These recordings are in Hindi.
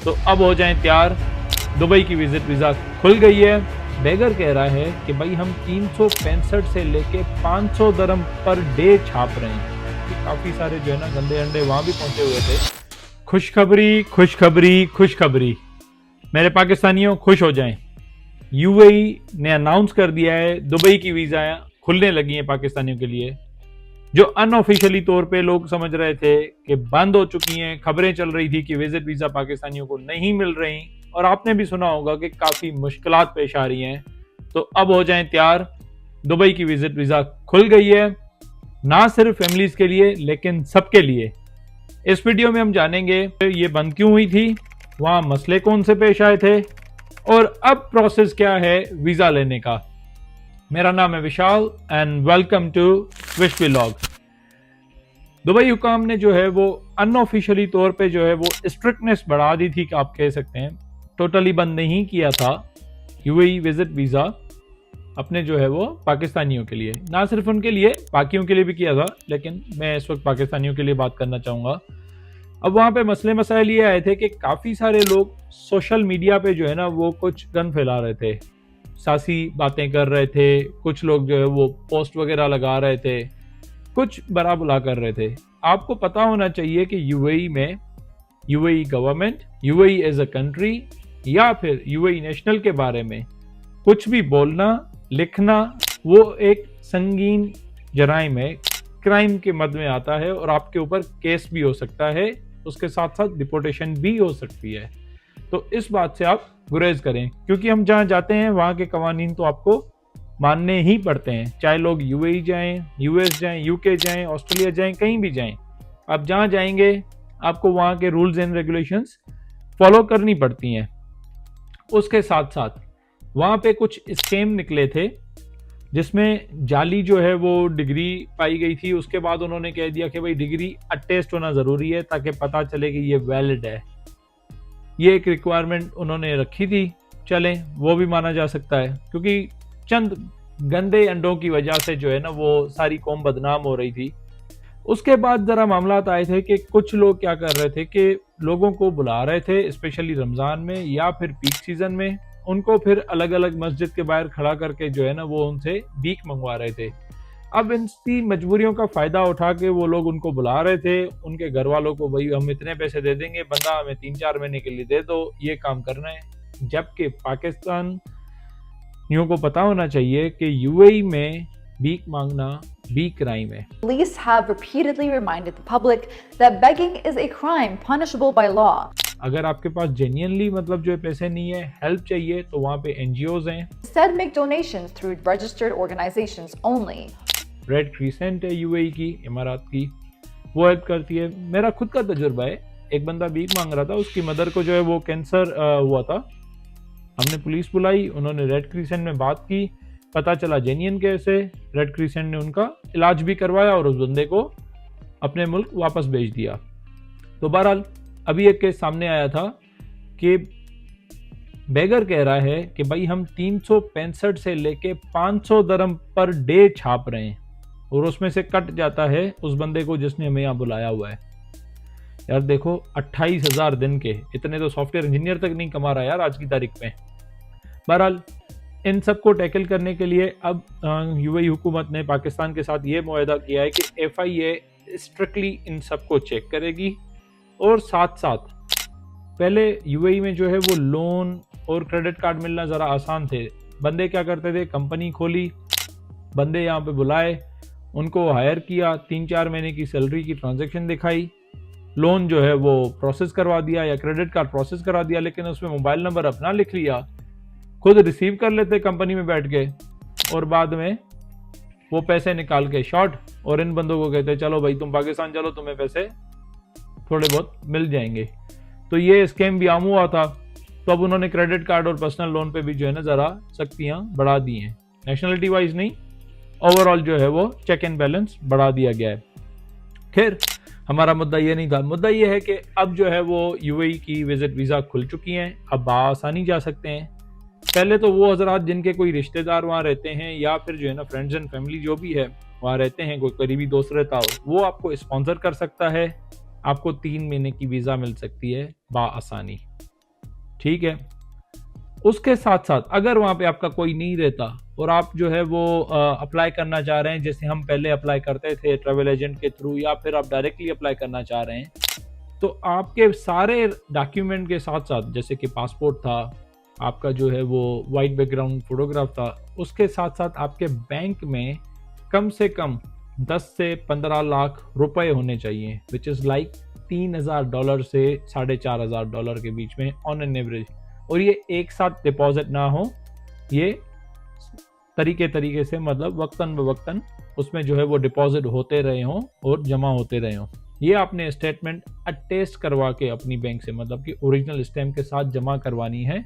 तो अब हो जाएं तैयार, दुबई की विजिट वीज़ा खुल गई है। बेगर कह रहा है कि भाई हम 365 से लेके 500 दरम पर डे छाप रहे हैं। काफ़ी सारे जो है ना गंदे अंडे वहाँ भी पहुँचे हुए थे। खुशखबरी खुशखबरी खुशखबरी, मेरे पाकिस्तानियों खुश हो जाएं। यूएई ने अनाउंस कर दिया है दुबई की वीज़ा खुलने लगी हैं पाकिस्तानियों के लिए। जो अनऑफिशियली तौर पे लोग समझ रहे थे कि बंद हो चुकी हैं, खबरें चल रही थी कि विजिट वीज़ा पाकिस्तानियों को नहीं मिल रही, और आपने भी सुना होगा कि काफ़ी मुश्किलात पेश आ रही हैं। तो अब हो जाएं तैयार, दुबई की विजिट वीज़ा खुल गई है, ना सिर्फ फैमिलीज के लिए लेकिन सबके लिए। इस वीडियो में हम जानेंगे ये बंद क्यों हुई थी, वहाँ मसले कौन से पेश आए थे, और अब प्रोसेस क्या है वीज़ा लेने का। मेरा नाम है Vishal and welcome to Vish vlog. Dubai हुकाम ने जो है वो अनऑफिशियली तौर पे जो है वो स्ट्रिक्टनेस बढ़ा दी थी, कि आप कह सकते हैं टोटली बंद नहीं किया था यूएई विजिट वीज़ा अपने जो है वो पाकिस्तानियों के लिए, ना सिर्फ उनके लिए बाकियों के लिए भी किया था, लेकिन मैं इस वक्त पाकिस्तानियों के लिए बात करना चाहूँगा। अब वहाँ पे मसले मसाइल ये आए थे कि काफ़ी सारे लोग सोशल मीडिया पे जो है ना वो कुछ गन फैला रहे थे, सासी बातें कर रहे थे, कुछ लोग जो है वो पोस्ट वगैरह लगा रहे थे, कुछ बड़ा बुला कर रहे थे। आपको पता होना चाहिए कि यूएई में UAE government, UAE as a country या फिर यूएई नेशनल के बारे में कुछ भी बोलना लिखना वो एक संगीन जराइम है, क्राइम के मद में आता है, और आपके ऊपर केस भी हो सकता है, उसके साथ साथ डिपोर्टेशन भी हो सकती है। तो इस बात से आप गुरेज करें, क्योंकि हम जहाँ जाते हैं वहाँ के कवानीन तो आपको मानने ही पड़ते हैं, चाहे लोग यूएई जाएं, यूएस जाएं, यूके जाएं, ऑस्ट्रेलिया जाएं, कहीं भी जाएं। आप जहाँ जाएंगे आपको वहाँ के रूल्स एंड रेगुलेशंस फॉलो करनी पड़ती हैं। उसके साथ साथ वहाँ पे कुछ स्कैम निकले थे जिसमें जाली जो है वो डिग्री पाई गई थी। उसके बाद उन्होंने कह दिया कि भाई डिग्री अटेस्ट होना ज़रूरी है ताकि पता चले कि ये वैलिड है। ये एक रिक्वायरमेंट उन्होंने रखी थी, चलें वो भी माना जा सकता है, क्योंकि चंद गंदे अंडों की वजह से जो है ना वो सारी कौम बदनाम हो रही थी। उसके बाद ज़रा मामला आए थे कि कुछ लोग क्या कर रहे थे कि लोगों को बुला रहे थे, स्पेशली रमज़ान में या फिर पीक सीज़न में, उनको फिर अलग अलग मस्जिद के बाहर खड़ा करके जो है ना वो उनसे भीख मंगवा रहे थे। अब इनकी मजबूरियों का फ़ायदा उठा के वो लोग उनको बुला रहे थे, उनके घर वालों को भाई हम इतने पैसे दे देंगे, बंदा हमें 3-4 महीने के लिए दे दो, ये काम करना है। जबकि पाकिस्तान को पता होना चाहिए कि यूएई में भीख मांगना भी क्राइम है। Police have repeatedly reminded the public that begging is a crime punishable by law. अगर आपके पास जेन्युइनली मतलब जो है पैसे नहीं है, हेल्प चाहिए, तो वहाँ पे एनजीओज हैं। Instead, make donations through registered organizations only. Red crescent है यूएई की, इमारात की, वो हेल्प करती है। मेरा खुद का तजुर्बा है, एक बंदा भीख मांग रहा था, उसकी मदर को जो है वो कैंसर हुआ था। हमने पुलिस बुलाई, उन्होंने रेड क्रिसेंट में बात की, पता चला जेन्युइन केस है, रेड क्रिसेंट ने उनका इलाज भी करवाया और उस बंदे को अपने मुल्क वापस भेज दिया। तो बहरहाल अभी एक केस सामने आया था कि बेगर कह रहा है कि भाई हम 365 से लेके 500 दरम पर डे छाप रहे हैं, और उसमें से कट जाता है उस बंदे को जिसने हमें यहाँ बुलाया हुआ है। यार देखो 28,000 दिन के, इतने तो सॉफ्टवेयर इंजीनियर तक नहीं कमा रहा यार आज की तारीख में। बहरहाल इन सब को टैकल करने के लिए अब यूएई हुकूमत ने पाकिस्तान के साथ ये मुआहदा किया है कि एफआईए स्ट्रिक्टली इन सब को चेक करेगी, और साथ साथ पहले यूएई में जो है वो लोन और क्रेडिट कार्ड मिलना ज़रा आसान थे। बंदे क्या करते थे, कंपनी खोली, बंदे यहाँ पे बुलाए, उनको हायर किया, 3-4 महीने की सैलरी की ट्रांजैक्शन दिखाई, लोन जो है वो प्रोसेस करवा दिया या क्रेडिट कार्ड प्रोसेस करा दिया, लेकिन उसमें मोबाइल नंबर अपना लिख लिया, खुद रिसीव कर लेते कंपनी में बैठ के, और बाद में वो पैसे निकाल के शॉर्ट, और इन बंदों को कहते चलो भाई तुम पाकिस्तान चलो, तुम्हें पैसे थोड़े बहुत मिल जाएंगे। तो ये स्कैम भी आम हुआ था। तो अब उन्होंने क्रेडिट कार्ड और पर्सनल लोन पे भी जो है ना ज़रा सख्तियाँ बढ़ा दी हैं, नेशनलिटी वाइज नहीं, ओवरऑल जो है वो चेक एंड बैलेंस बढ़ा दिया गया है। खैर हमारा मुद्दा ये नहीं था, मुद्दा ये है कि अब जो है वो यूएई की विजिट वीज़ा खुल चुकी हैं, अब आसानी जा सकते हैं। पहले तो वो हजरात जिनके कोई रिश्तेदार वहाँ रहते हैं या फिर जो है ना फ्रेंड्स एंड फैमिली जो भी है वहाँ रहते हैं, कोई करीबी दोस्त रहता हो, वो आपको स्पॉन्सर कर सकता है, आपको 3 महीने की वीज़ा मिल सकती है बआसानी। ठीक है। उसके साथ साथ अगर वहाँ पे आपका कोई नहीं रहता और आप जो है वो अप्लाई करना चाह रहे हैं, जैसे हम पहले अप्लाई करते थे ट्रैवल एजेंट के थ्रू, या फिर आप डायरेक्टली अप्लाई करना चाह रहे हैं, तो आपके सारे डॉक्यूमेंट के साथ साथ, जैसे कि पासपोर्ट था, आपका जो है वो वाइट बैकग्राउंड फोटोग्राफ था, उसके साथ साथ आपके बैंक में कम से कम 10 से 15 लाख रुपए होने चाहिए, विच इज़ लाइक $3,000 से $4,500 के बीच में ऑन एन एवरेज। और ये एक साथ डिपॉजिट ना हो, ये तरीके से, मतलब वक्तन बवक्तन उसमें जो है वो डिपॉजिट होते रहे हों और जमा होते रहे हों। ये आपने स्टेटमेंट अटेस्ट करवा के अपनी बैंक से, मतलब कि ओरिजिनल स्टैम्प के साथ जमा करवानी है।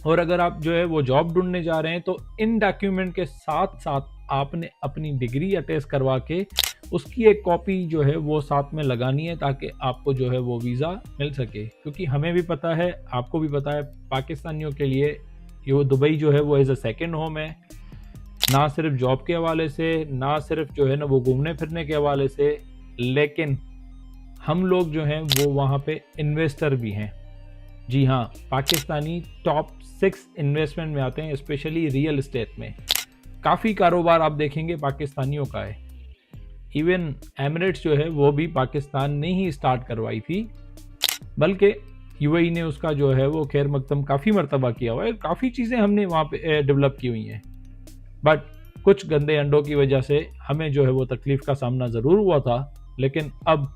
और अगर आप जो है वो जॉब ढूंढने जा रहे हैं तो इन डॉक्यूमेंट के साथ साथ आपने अपनी डिग्री अटेस्ट करवा के उसकी एक कॉपी जो है वो साथ में लगानी है, ताकि आपको जो है वो वीज़ा मिल सके। क्योंकि हमें भी पता है, आपको भी पता है, पाकिस्तानियों के लिए ये दुबई जो है वो एज अ सेकेंड होम है, ना सिर्फ जॉब के हवाले से, ना सिर्फ जो है ना वो घूमने फिरने के हवाले से, लेकिन हम लोग जो हैं वो वहाँ पे इन्वेस्टर भी हैं। जी हाँ, पाकिस्तानी टॉप 6 इन्वेस्टमेंट में आते हैं, स्पेशली रियल एस्टेट में। काफ़ी कारोबार आप देखेंगे पाकिस्तानियों का है। इवन एमिरेट्स जो है वो भी पाकिस्तान ने ही स्टार्ट करवाई थी, बल्कि यूएई ने उसका जो है वो खैर मकदम काफ़ी मर्तबा किया हुआ है। काफ़ी चीज़ें हमने वहाँ पे डेवलप की हुई हैं, बट कुछ गंदे अंडों की वजह से हमें जो है वो तकलीफ़ का सामना ज़रूर हुआ था, लेकिन अब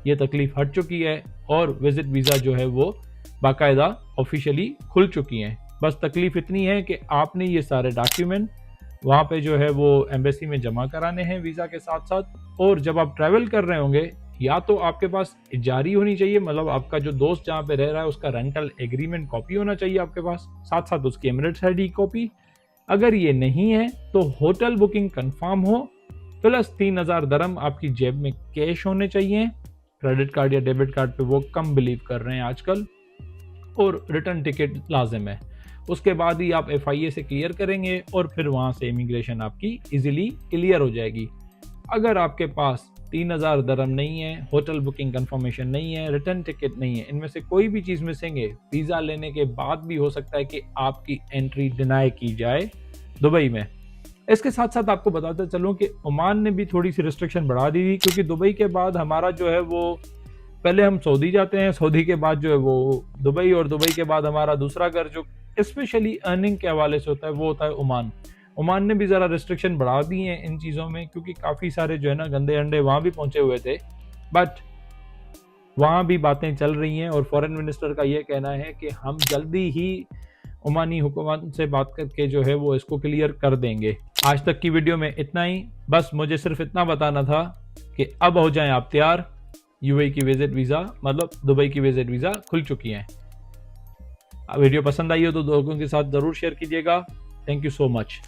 ये तकलीफ़ हट चुकी है और विज़िट वीज़ा जो है वो बाकायदा ऑफिशियली खुल चुकी हैं। बस तकलीफ़ इतनी है कि आपने ये सारे डॉक्यूमेंट वहाँ पे जो है वो एम्बेसी में जमा कराने हैं वीज़ा के साथ साथ। और जब आप ट्रैवल कर रहे होंगे, या तो आपके पास जारी होनी चाहिए, मतलब आपका जो दोस्त जहाँ पे रह रहा है उसका रेंटल एग्रीमेंट कॉपी होना चाहिए आपके पास, साथ साथ उसकी एमिरेट्स आईडी कॉपी। अगर ये नहीं है तो होटल बुकिंग कंफर्म हो, प्लस 3,000 दरम आपकी जेब में कैश होने चाहिए। क्रेडिट कार्ड या डेबिट कार्ड पे वो कम बिलीव कर रहे हैं आजकल। और रिटर्न टिकट लाजिम है। उसके बाद ही आप FIA से क्लियर करेंगे और फिर वहाँ से इमिग्रेशन आपकी इजीली क्लियर हो जाएगी। अगर आपके पास 3,000 दरम नहीं है, होटल बुकिंग कंफर्मेशन नहीं है, रिटर्न टिकट नहीं है, इनमें से कोई भी चीज़ मिसिंग है, वीज़ा लेने के बाद भी हो सकता है कि आपकी एंट्री डिनाई की जाए दुबई में। इसके साथ साथ आपको बताते चलूँ कि ओमान ने भी थोड़ी सी रिस्ट्रिक्शन बढ़ा दी थी, क्योंकि दुबई के बाद हमारा जो है वो, पहले हम सऊदी जाते हैं, सऊदी के बाद जो है वो दुबई, और दुबई के बाद हमारा दूसरा घर जो स्पेशली अर्निंग के हवाले से होता है वो होता है ओमान। ओमान ने भी ज़रा रिस्ट्रिक्शन बढ़ा दी हैं इन चीज़ों में, क्योंकि काफ़ी सारे जो है ना गंदे अंडे वहाँ भी पहुँचे हुए थे, बट वहाँ भी बातें चल रही हैं। और फॉरेन मिनिस्टर का ये कहना है कि हम जल्दी ही ओमानी हुकूमत से बात करके जो है वो इसको क्लियर कर देंगे। आज तक की वीडियो में इतना ही, बस मुझे सिर्फ इतना बताना था कि अब हो जाएं आप तैयार, यूएई की विजिट वीज़ा, मतलब दुबई की विजिट वीज़ा खुल चुकी हैं। वीडियो पसंद आई हो तो दोस्तों के साथ ज़रूर शेयर कीजिएगा। Thank you so much.